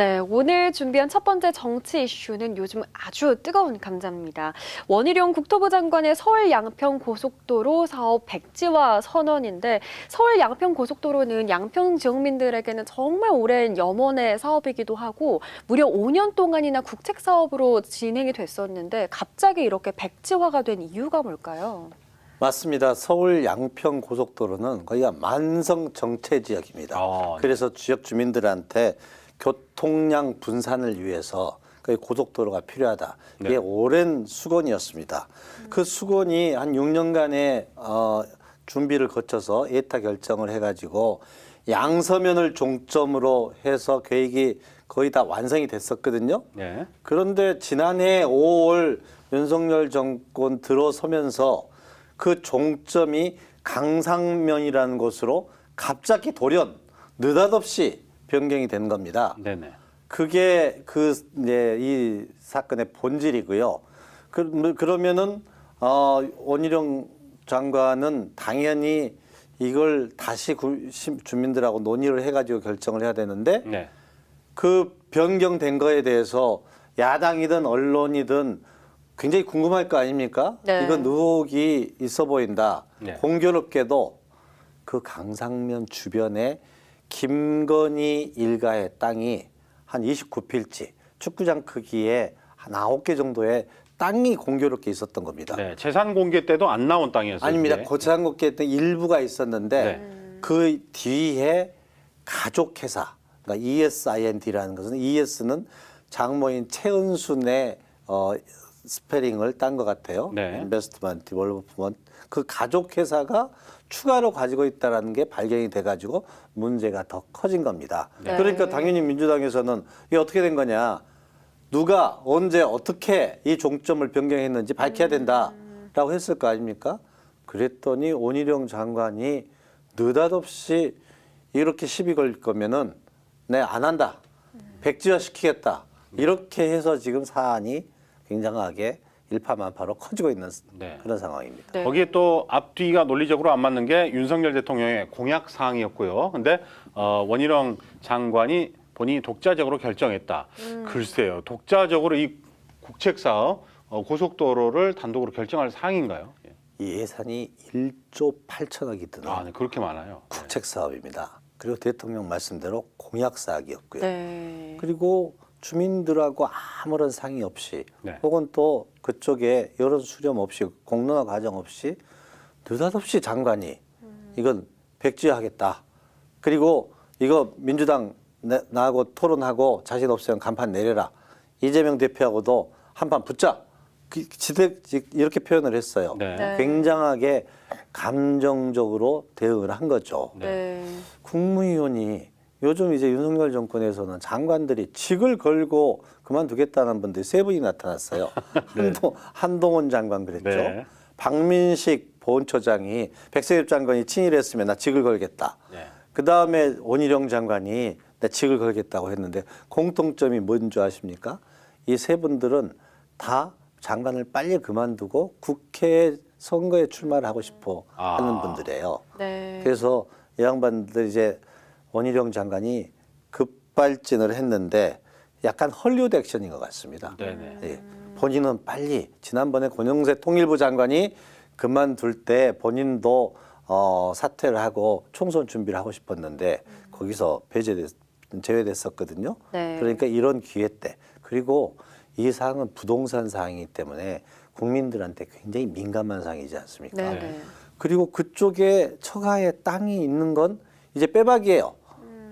네, 오늘 준비한 첫 번째 정치 이슈는 요즘 아주 뜨거운 감자입니다. 원희룡 국토부 장관의 서울 양평 고속도로 사업 백지화 선언인데, 서울 양평 고속도로는 양평 지역민들에게는 정말 오랜 염원의 사업이기도 하고 무려 5년 동안이나 국책 사업으로 진행이 됐었는데 갑자기 이렇게 백지화가 된 이유가 뭘까요? 맞습니다. 서울 양평 고속도로는 거기가 만성 정체 지역입니다. 네. 그래서 지역 주민들한테 교통량 분산을 위해서 그 고속도로가 필요하다. 이게 네. 오랜 수건이었습니다. 그 수건이 한 6년간의 준비를 거쳐서 예타 결정을 해가지고 양서면을 종점으로 해서 계획이 거의 다 완성이 됐었거든요. 네. 그런데 지난해 5월 윤석열 정권 들어서면서 그 종점이 강상면이라는 곳으로 갑자기 돌연 느닷없이 변경이 된 겁니다. 네네. 그게 이제 이 사건의 본질이고요. 그러면은 원희룡 장관은 당연히 이걸 다시 주민들하고 논의를 해가지고 결정을 해야 되는데 네. 그 변경된 거에 대해서 야당이든 언론이든 굉장히 궁금할 거 아닙니까? 네. 이건 의혹이 있어 보인다. 네. 공교롭게도 그 강상면 주변에 김건희 일가의 땅이 한 29필지, 축구장 크기의 한 9개 정도의 땅이 공교롭게 있었던 겁니다. 네. 재산 공개 때도 안 나온 땅이었어요. 아닙니다. 그게. 고창국계 때 일부가 있었는데 그 뒤에 가족회사, 그러니까 ESIND라는 것은 ES는 장모인 최은순의 스페링을 딴 것 같아요. 네. 인베스트먼트 디벨롭먼트 그 가족회사가 추가로 가지고 있다는 게 발견이 돼가지고 문제가 더 커진 겁니다. 네. 그러니까 당연히 민주당에서는 이게 어떻게 된 거냐, 누가 언제 어떻게 이 종점을 변경했는지 밝혀야 된다라고 했을 거 아닙니까? 그랬더니 원희룡 장관이 느닷없이 이렇게 시비 걸 거면은 네, 안 한다, 백지화 시키겠다, 이렇게 해서 지금 사안이 굉장하게 일파만파로 커지고 있는 네. 그런 상황입니다. 네. 거기에 또 앞뒤가 논리적으로 안 맞는 게 윤석열 대통령의 공약 사항이었고요. 근데 원희룡 장관이 본인이 독자적으로 결정했다. 글쎄요. 독자적으로 이 국책 사업 고속도로를 단독으로 결정할 사항인가요? 예. 이 예산이 1조 8천억이 드는 아, 네. 그렇게 많아요. 국책 사업입니다. 그리고 대통령 말씀대로 공약 사항이었고요. 네. 그리고 주민들하고 아무런 상의 없이 네. 혹은 또 그쪽에 여론 수렴 없이 공론화 과정 없이 느닷없이 장관이 이건 백지화하겠다. 그리고 이거 민주당 나하고 토론하고 자신 없으면 간판 내려라. 이재명 대표하고도 한판 붙자. 이렇게 표현을 했어요. 네. 네. 굉장하게 감정적으로 대응을 한 거죠. 네. 국무위원이 요즘 이제 윤석열 정권에서는 장관들이 직을 걸고 그만두겠다는 분들이 3분이 나타났어요. 네. 한동훈 장관 그랬죠. 네. 박민식 보훈처장이 백세엽 장관이 친일했으면 나 직을 걸겠다. 네. 그다음에 원희룡 장관이 나 직을 걸겠다고 했는데 공통점이 뭔지 아십니까? 이 세 분들은 다 장관을 빨리 그만두고 국회 선거에 출마를 하고 싶어 하는 분들이에요. 네. 그래서 이 양반들 이제 원희룡 장관이 급발진을 했는데 약간 헐리우드 액션인 것 같습니다. 네네. 예. 본인은 빨리 지난번에 권영세 통일부 장관이 그만둘 때 본인도 사퇴를 하고 총선 준비를 하고 싶었는데 거기서 제외됐었거든요. 네. 그러니까 이런 기회 때, 그리고 이 사항은 부동산 사항이기 때문에 국민들한테 굉장히 민감한 사항이지 않습니까? 네. 네. 네. 그리고 그쪽에 처가에 땅이 있는 건 이제 빼박이에요.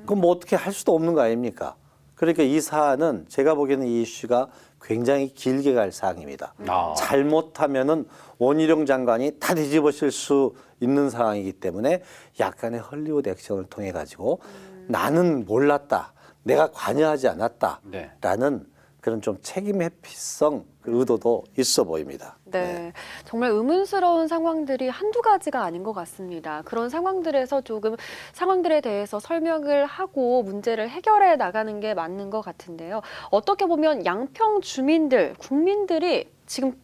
그럼 뭐 어떻게 할 수도 없는 거 아닙니까? 그러니까 이 사안은 제가 보기에는 이 이슈가 굉장히 길게 갈 사항입니다. 아. 잘못하면은 원희룡 장관이 다 뒤집어질 수 있는 상황이기 때문에 약간의 헐리우드 액션을 통해 가지고 나는 몰랐다, 내가 관여하지 않았다라는 그런 좀 책임 회피성 의도도 있어 보입니다. 네, 정말 의문스러운 상황들이 한두 가지가 아닌 것 같습니다. 그런 상황들에서 조금 상황들에 대해서 설명을 하고 문제를 해결해 나가는 게 맞는 것 같은데요. 어떻게 보면 양평 주민들, 국민들이 지금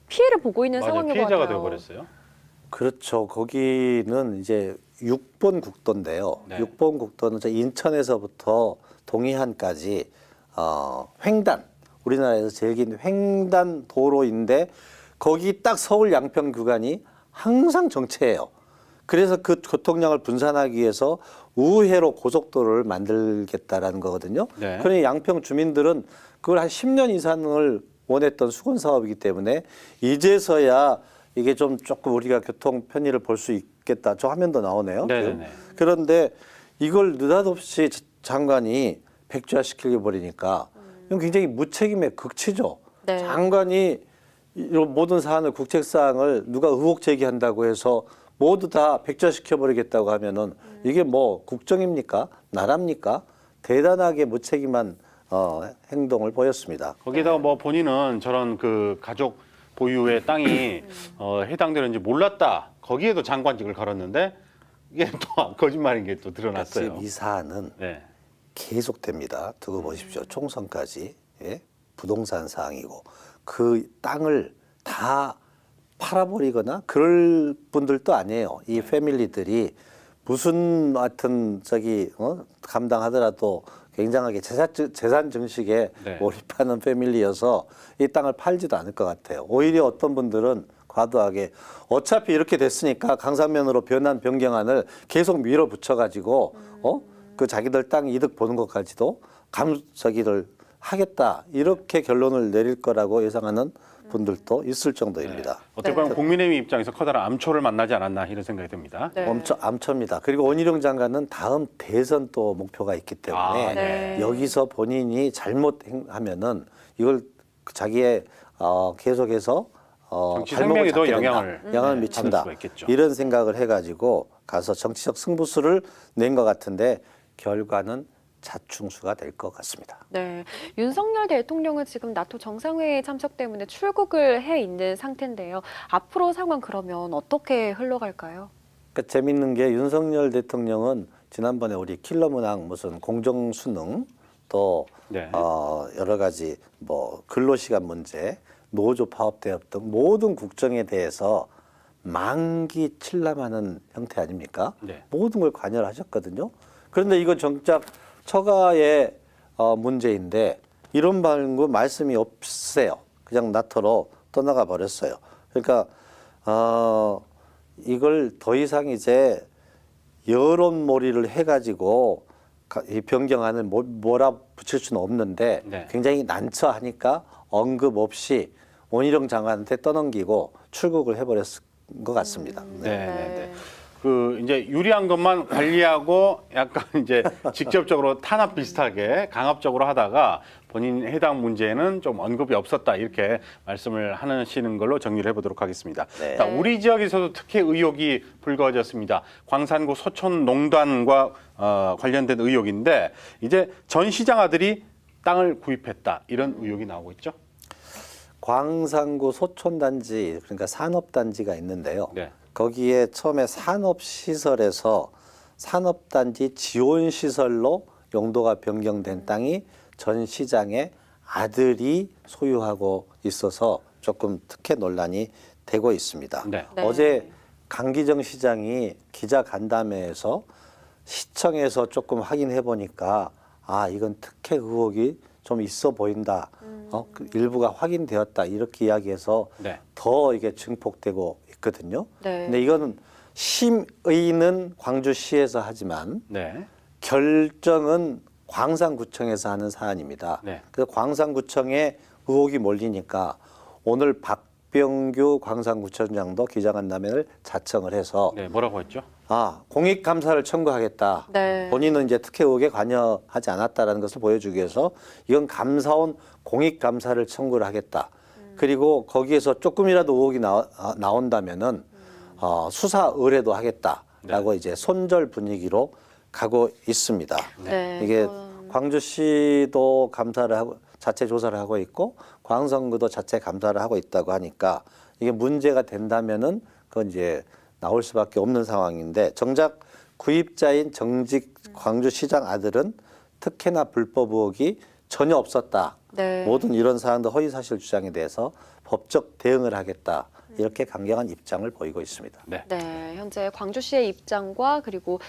피해를 보고 있는 상황인 것 피해자가 같아요. 되어버렸어요. 그렇죠. 거기는 이제 6번 국도인데요. 네. 6번 국도는 인천에서부터 동해안까지 횡단, 우리나라에서 제일 긴 횡단 도로인데 거기 딱 서울 양평 구간이 항상 정체예요. 그래서 그 교통량을 분산하기 위해서 우회로 고속도로를 만들겠다라는 거거든요. 네. 그러니 양평 주민들은 그걸 한 10년 이상을 원했던 수건 사업이기 때문에 이제서야 이게 좀 조금 우리가 교통 편의를 볼 수 있겠다. 저 화면도 나오네요. 네네네. 그런데 이걸 느닷없이 장관이 백지화시키려 버리니까 이건 굉장히 무책임의 극치죠. 네. 장관이 이런 모든 사안을 국책사항을 누가 의혹 제기한다고 해서 모두 다 백지화시켜 버리겠다고 하면은 이게 뭐 국정입니까? 나라입니까? 대단하게 무책임한 행동을 보였습니다. 거기다가 뭐 본인은 저런 그 가족 보유의 땅이 해당되는지 몰랐다. 거기에도 장관직을 걸었는데 이게 또 거짓말인 게 또 드러났어요. 지금 이 사안은 네. 계속됩니다. 두고 보십시오. 총선까지 부동산 사항이고 그 땅을 다 팔아버리거나 그럴 분들도 아니에요. 이 패밀리들이 무슨 하여튼 감당하더라도 굉장하게 재산 증식에 네. 몰입하는 패밀리여서 이 땅을 팔지도 않을 것 같아요. 오히려 어떤 분들은 과도하게 어차피 이렇게 됐으니까 강산면으로 변경안을 계속 밀어붙여가지고 그 자기들 땅 이득 보는 것까지도 저기를 하겠다 이렇게 결론을 내릴 거라고 예상하는 분들도 있을 정도입니다. 어떻게 보면 국민의힘 입장에서 커다란 암초를 만나지 않았나 이런 생각이 듭니다. 네. 암초입니다. 그리고 원희룡 장관은 다음 대선 또 목표가 있기 때문에 아, 네. 여기서 본인이 잘못하면은 이걸 자기의 계속해서 정치 발목을 생명에도 잡게 된다. 영향을 영향을 받을 미친다. 수가 있겠죠. 이런 생각을 해가지고 가서 정치적 승부수를 낸 것 같은데 결과는 자충수가 될 것 같습니다. 네, 윤석열 대통령은 지금 나토 정상회의 참석 때문에 출국을 해 있는 상태인데요. 앞으로 상황 그러면 어떻게 흘러갈까요? 그러니까 재밌는 게 윤석열 대통령은 지난번에 우리 킬러 문항 무슨 공정 수능 또 네. 여러 가지 뭐 근로시간 문제, 노조 파업 대업 등 모든 국정에 대해서 만기 칠람하는 형태 아닙니까? 네. 모든 걸 관여를 하셨거든요. 그런데 이건 정작 처가의 문제인데 이런 말씀이 없으세요. 그냥 나토로 떠나가 버렸어요. 그러니까 이걸 더 이상 이제 여론몰이를 해가지고 이 변경안을 몰아붙일 수는 없는데 네. 굉장히 난처하니까 언급 없이 원희룡 장관한테 떠넘기고 출국을 해버렸을 것 같습니다. 네. 그 이제 유리한 것만 관리하고 약간 이제 직접적으로 탄압 비슷하게 강압적으로 하다가 본인 해당 문제에는 좀 언급이 없었다 이렇게 말씀을 하시는 걸로 정리를 해보도록 하겠습니다. 네. 자, 우리 지역에서도 특혜 의혹이 불거졌습니다. 광산구 소촌농단과 관련된 의혹인데 이제 전 시장 아들이 땅을 구입했다 이런 의혹이 나오고 있죠. 광산구 소촌단지 그러니까 산업단지가 있는데요. 네. 거기에 처음에 산업시설에서 산업단지 지원시설로 용도가 변경된 땅이 전 시장의 아들이 소유하고 있어서 조금 특혜 논란이 되고 있습니다. 네. 네. 어제 강기정 시장이 기자간담회에서 시청에서 조금 확인해 보니까 이건 특혜 의혹이 좀 있어 보인다. 그 일부가 확인되었다. 이렇게 이야기해서 네. 더 이게 증폭되고 있거든요. 네. 근데 이거는 심의는 광주시에서 하지만 네. 결정은 광산구청에서 하는 사안입니다. 네. 그래서 광산구청에 의혹이 몰리니까 오늘 박병규 광산구청장도 기자간담회를 자청을 해서 네. 뭐라고 했죠? 공익감사를 청구하겠다. 네. 본인은 이제 특혜 의혹에 관여하지 않았다라는 것을 보여주기 위해서 이건 감사원 공익감사를 청구를 하겠다. 그리고 거기에서 조금이라도 의혹이 나온다면은 수사 의뢰도 하겠다라고 이제 손절 분위기로 가고 있습니다. 네. 이게 광주시도 감사를 하고 자체 조사를 하고 있고 광성구도 자체 감사를 하고 있다고 하니까 이게 문제가 된다면은 그건 이제 나올 수밖에 없는 상황인데 정작 구입자인 정직 광주시장 아들은 특혜나 불법 의혹이 전혀 없었다. 네. 모든 이런 사안들 허위사실 주장에 대해서 법적 대응을 하겠다. 이렇게 강경한 입장을 보이고 있습니다. 네. 네, 현재 광주시의 입장과 그리고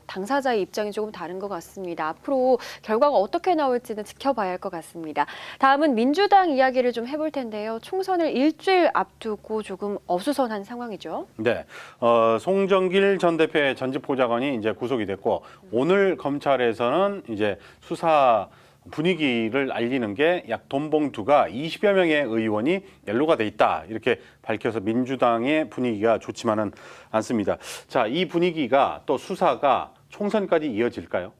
당사자의 입장이 조금 다른 것 같습니다. 앞으로 결과가 어떻게 나올지는 지켜봐야 할 것 같습니다. 다음은 민주당 이야기를 좀 해볼 텐데요. 총선을 일주일 앞두고 조금 어수선한 상황이죠. 네, 송정길 전 대표의 전직 보좌관이 이제 구속이 됐고 오늘 검찰에서는 이제 수사 분위기를 알리는 게 약 돈 봉투가 20여 명의 의원이 연루가 돼 있다 이렇게 밝혀서 민주당의 분위기가 좋지만은 않습니다. 자, 이 분위기가 또 수사가 총선까지 이어질까요?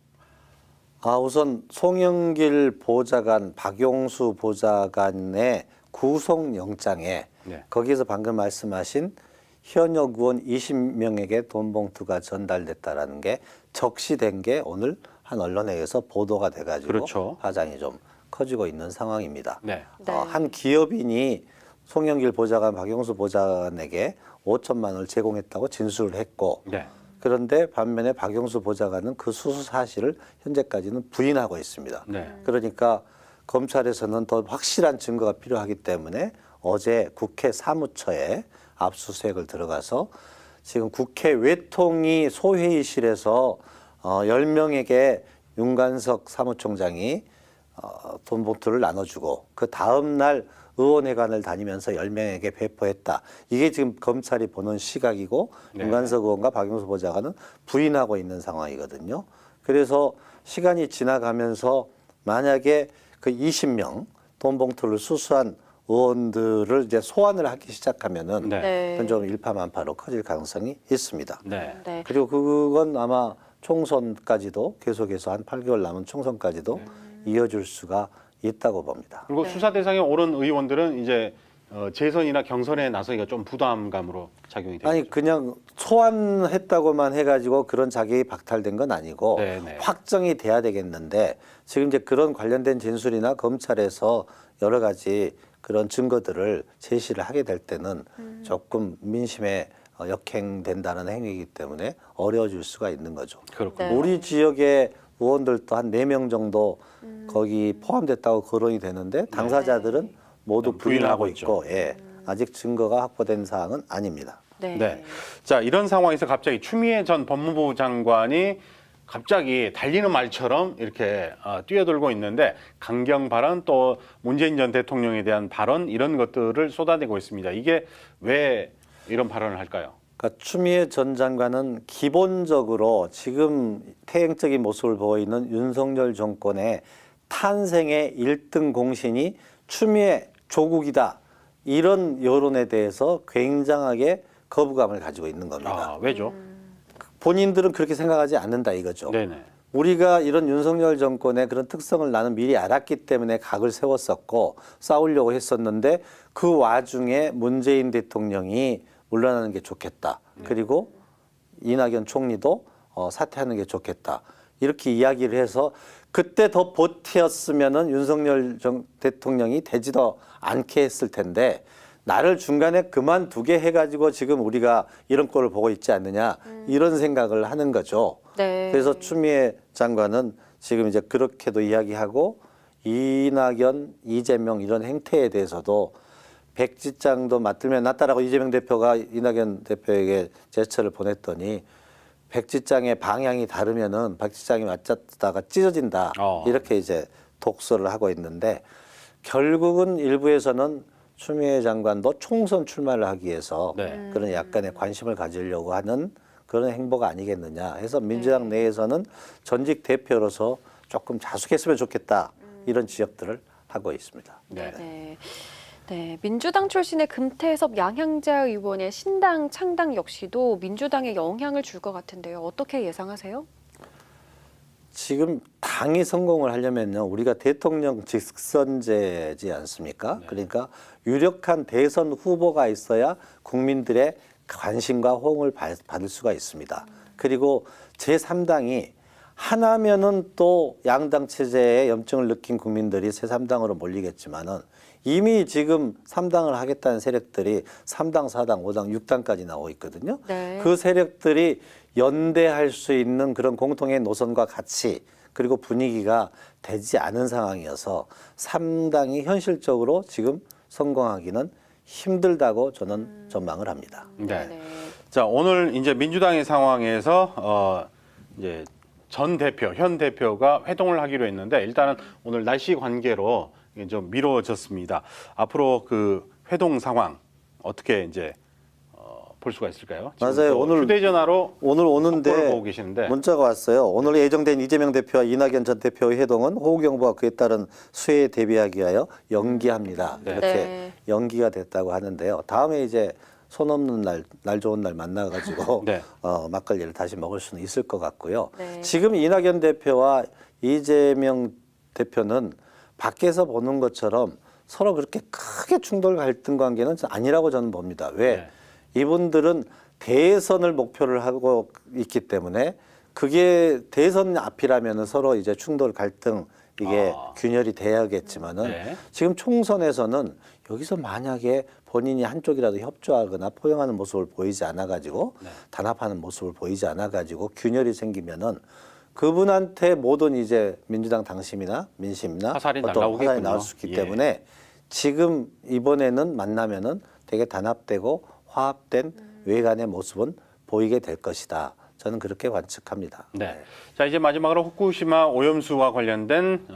우선 송영길 보좌관, 박용수 보좌관의 구속영장에 네. 거기에서 방금 말씀하신 현역 의원 20명에게 돈 봉투가 전달됐다라는 게 적시된 게 오늘 한 언론에 의해서 보도가 돼가지고 그렇죠. 파장이 좀 커지고 있는 상황입니다. 네. 네. 한 기업인이 송영길 보좌관, 박용수 보좌관에게 5천만 원을 제공했다고 진술을 했고 네. 그런데 반면에 박용수 보좌관은 그 수수 사실을 현재까지는 부인하고 있습니다. 네. 그러니까 검찰에서는 더 확실한 증거가 필요하기 때문에 어제 국회 사무처에 압수수색을 들어가서 지금 국회 외통위 소회의실에서 10명에게 윤관석 사무총장이 돈 봉투를 나눠주고 그 다음 날 의원회관을 다니면서 10명에게 배포했다. 이게 지금 검찰이 보는 시각이고 네. 윤관석 의원과 박용수 보좌관은 부인하고 있는 상황이거든요. 그래서 시간이 지나가면서 만약에 그 20명 돈 봉투를 수수한 의원들을 이제 소환을 하기 시작하면은 네. 그건 좀 일파만파로 커질 가능성이 있습니다. 네. 네. 그리고 그건 아마 총선까지도 계속해서 한 8개월 남은 총선까지도 이어질 수가 있다고 봅니다. 그리고 네. 수사 대상에 오른 의원들은 이제 재선이나 경선에 나서기가 좀 부담감으로 작용이 되죠. 아니 그냥 소환했다고만 해가지고 그런 자격이 박탈된 건 아니고 네네. 확정이 돼야 되겠는데 지금 이제 그런 관련된 진술이나 검찰에서 여러 가지 그런 증거들을 제시를 하게 될 때는 조금 민심에 역행된다는 행위이기 때문에 어려워질 수가 있는 거죠. 그렇군요. 네. 우리 지역의 의원들도 한 4명 정도 거기 포함됐다고 거론이 되는데 당사자들은 모두 부인하고 있고 예, 아직 증거가 확보된 사항은 아닙니다. 네. 네. 자, 이런 상황에서 갑자기 추미애 전 법무부 장관이 갑자기 달리는 말처럼 이렇게 뛰어들고 있는데 강경 발언 또 문재인 전 대통령에 대한 발언 이런 것들을 쏟아내고 있습니다. 이게 왜 이런 발언을 할까요? 그러니까 추미애 전 장관은 기본적으로 지금 태행적인 모습을 보이는 윤석열 정권의 탄생의 1등 공신이 추미애 조국이다. 이런 여론에 대해서 굉장하게 거부감을 가지고 있는 겁니다. 왜죠? 본인들은 그렇게 생각하지 않는다 이거죠. 네네. 우리가 이런 윤석열 정권의 그런 특성을 나는 미리 알았기 때문에 각을 세웠었고 싸우려고 했었는데 그 와중에 문재인 대통령이 물러나는 게 좋겠다. 그리고 이낙연 총리도 사퇴하는 게 좋겠다. 이렇게 이야기를 해서 그때 더 버텼으면은 윤석열 대통령이 되지도 않게 했을 텐데 나를 중간에 그만두게 해가지고 지금 우리가 이런 꼴을 보고 있지 않느냐 이런 생각을 하는 거죠. 네. 그래서 추미애 장관은 지금 이제 그렇게도 이야기하고 이낙연, 이재명 이런 행태에 대해서도 백지장도 맞들면 낫다라고 이재명 대표가 이낙연 대표에게 제스처를 보냈더니 백지장의 방향이 다르면은 백지장이 맞았다가 찢어진다 이렇게 이제 독서를 하고 있는데 결국은 일부에서는 추미애 장관도 총선 출마를 하기 위해서 네. 그런 약간의 관심을 가지려고 하는 그런 행보가 아니겠느냐 해서 민주당 내에서는 전직 대표로서 조금 자숙했으면 좋겠다 이런 지적들을 하고 있습니다. 네. 네. 네, 민주당 출신의 금태섭 양향자 의원의 신당 창당 역시도 민주당에 영향을 줄 것 같은데요. 어떻게 예상하세요? 지금 당이 성공을 하려면요, 우리가 대통령 직선제지 않습니까? 네. 그러니까 유력한 대선 후보가 있어야 국민들의 관심과 호응을 받을 수가 있습니다. 그리고 제3당이 하나면은 또 양당 체제에 염증을 느낀 국민들이 제3당으로 몰리겠지만은 이미 지금 3당을 하겠다는 세력들이 3당, 4당, 5당, 6당까지 나오고 있거든요. 네. 그 세력들이 연대할 수 있는 그런 공통의 노선과 가치 그리고 분위기가 되지 않은 상황이어서 3당이 현실적으로 지금 성공하기는 힘들다고 저는 전망을 합니다. 네. 네. 자, 오늘 이제 민주당의 상황에서 이제 전 대표, 현 대표가 회동을 하기로 했는데 일단은 오늘 날씨 관계로 이게 좀 미뤄졌습니다. 앞으로 그 회동 상황 어떻게 이제 볼 수가 있을까요? 지금 맞아요. 또 오늘 휴대전화로 오늘 속보를 오는데 보고 계시는데 문자가 왔어요. 오늘 예정된 이재명 대표와 이낙연 전 대표의 회동은 호우경보와 그에 따른 수해에 대비하기 위하여 연기합니다. 네. 이렇게 네. 연기가 됐다고 하는데요. 다음에 이제 손 없는 날 좋은 날 만나가지고 네. 막걸리를 다시 먹을 수는 있을 것 같고요. 네. 지금 이낙연 대표와 이재명 대표는 밖에서 보는 것처럼 서로 그렇게 크게 충돌 갈등 관계는 아니라고 저는 봅니다. 왜? 네. 이분들은 대선을 목표를 하고 있기 때문에 그게 대선 앞이라면 서로 이제 충돌 갈등 이게 균열이 돼야겠지만은 네. 지금 총선에서는 여기서 만약에 본인이 한쪽이라도 협조하거나 포용하는 모습을 보이지 않아 가지고 단합하는 모습을 보이지 않아 가지고 균열이 생기면은 그분한테 모든 이제 민주당 당심이나 민심이나 화살이 어떤 날라오겠군요. 화살이 나올 수 있기 예. 때문에 지금 이번에는 만나면은 되게 단합되고 화합된 외관의 모습은 보이게 될 것이다. 저는 그렇게 관측합니다. 네. 자, 이제 마지막으로 후쿠시마 오염수와 관련된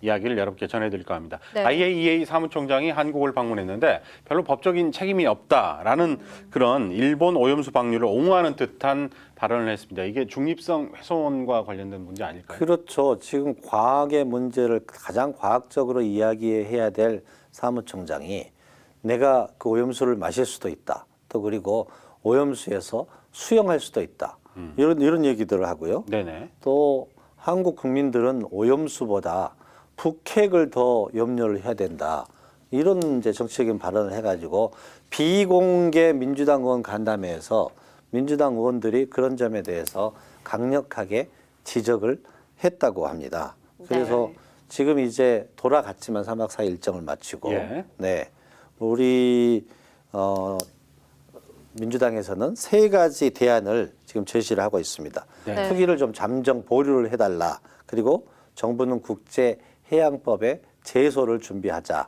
이야기를 여러분께 전해드릴까 합니다. 네. IAEA 사무총장이 한국을 방문했는데 별로 법적인 책임이 없다라는 그런 일본 오염수 방류를 옹호하는 듯한 발언을 했습니다. 이게 중립성 훼손과 관련된 문제 아닐까요? 그렇죠. 지금 과학의 문제를 가장 과학적으로 이야기해야 될 사무총장이 내가 그 오염수를 마실 수도 있다. 또 그리고 오염수에서 수영할 수도 있다. 이런 얘기들을 하고요. 네네. 또 한국 국민들은 오염수보다 북핵을 더 염려를 해야 된다. 이런 이제 정치적인 발언을 해가지고 비공개 민주당 의원 간담회에서 민주당 의원들이 그런 점에 대해서 강력하게 지적을 했다고 합니다. 그래서 네. 지금 이제 돌아갔지만 3박 4일 일정을 마치고 예. 네 우리 민주당에서는 세 가지 대안을 지금 제시를 하고 있습니다. 네. 특위를 좀 잠정 보류를 해달라. 그리고 정부는 국제해양법에 제소를 준비하자.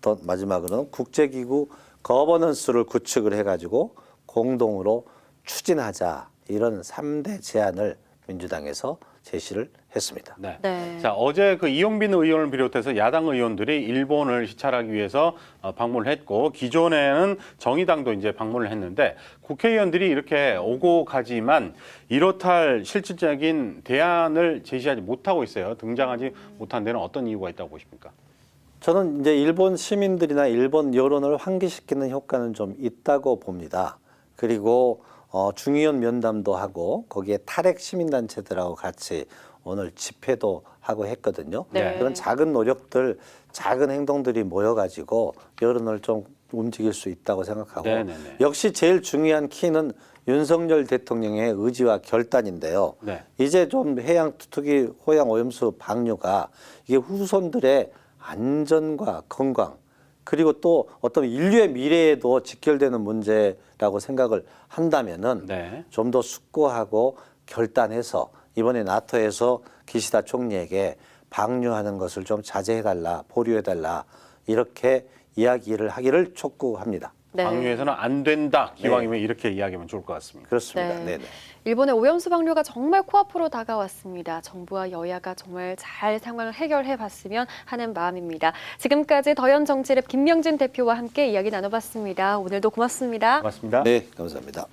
또 마지막으로는 국제기구 거버넌스를 구축을 해가지고 공동으로 추진하자. 이런 3대 제안을 민주당에서 제시를 했습니다. 네. 네. 자, 어제 그 이용빈 의원을 비롯해서 야당 의원들이 일본을 시찰하기 위해서 방문을 했고 기존에는 정의당도 이제 방문을 했는데 국회의원들이 이렇게 오고 가지만 이렇다 실질적인 대안을 제시하지 못하고 있어요. 등장하지 못한 데는 어떤 이유가 있다고 보십니까? 저는 이제 일본 시민들이나 일본 여론을 환기시키는 효과는 좀 있다고 봅니다. 그리고 중의원 면담도 하고 거기에 탈핵 시민단체들하고 같이 오늘 집회도 하고 했거든요. 네. 그런 작은 노력들, 작은 행동들이 모여가지고 여론을 좀 움직일 수 있다고 생각하고 네네네. 역시 제일 중요한 키는 윤석열 대통령의 의지와 결단인데요. 네. 이제 좀 해양 특히 호양 오염수 방류가 이게 후손들의 안전과 건강 그리고 또 어떤 인류의 미래에도 직결되는 문제라고 생각을 한다면은 네. 좀 더 숙고하고 결단해서 이번에 나토에서 기시다 총리에게 방류하는 것을 좀 자제해달라, 보류해달라 이렇게 이야기를 하기를 촉구합니다. 네. 방류해서는 안 된다. 기왕이면 이렇게 이야기하면 좋을 것 같습니다. 그렇습니다. 네. 네네. 일본의 오염수 방류가 정말 코앞으로 다가왔습니다. 정부와 여야가 정말 잘 상황을 해결해 봤으면 하는 마음입니다. 지금까지 더현정치랩 김명진 대표와 함께 이야기 나눠봤습니다. 오늘도 고맙습니다. 고맙습니다. 네, 감사합니다.